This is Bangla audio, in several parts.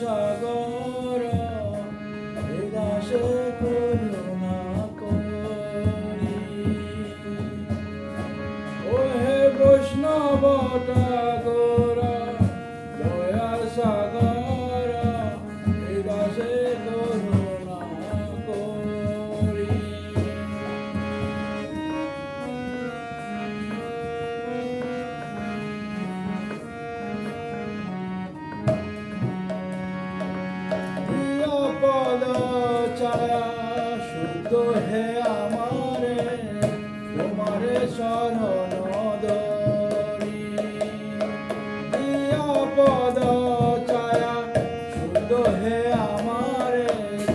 সাগর দাসে করুণা করি ও হে বৈষ্ণব ঠাকুর দয়া সাগর দাসে করুণা করি পদ ছায়া শুদ্ধ হে আমারে তোমারে শরণ ধরি দিয়া পদ ছায়া শুদ্ধ হে আমারে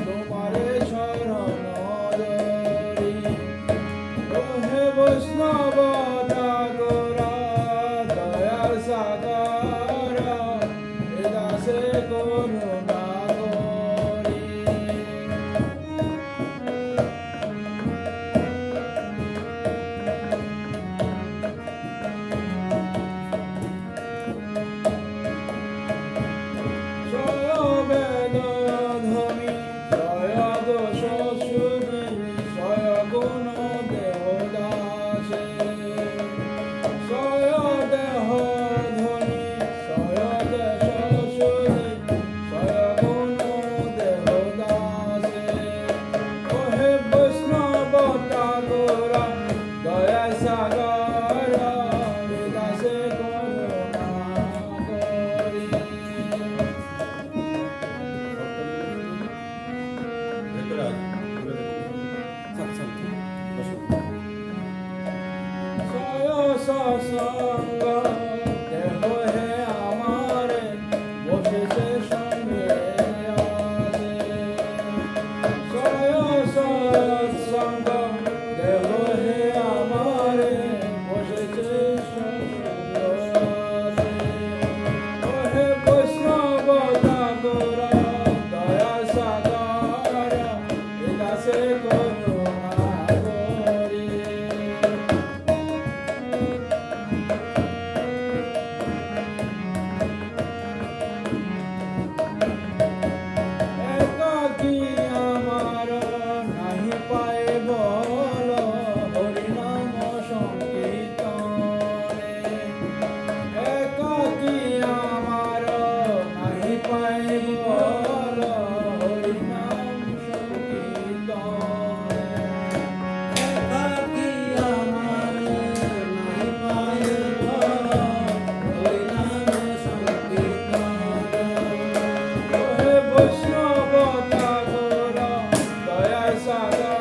তোমারে শরণ ধরি ও হে বৈষ্ণব ঠাকুর দয়ার সাগর এ দাসে করুণা সৎসঙ্গ দেহ হে আমারে বসেছে সঙ্গে আছে সৎসঙ্গ দেহ হে আমারে বসেছে সঙ্গে আছে ও হে বৈষ্ণব ঠাকুর দয়া সাগর এ দাসে করুণা করি Saga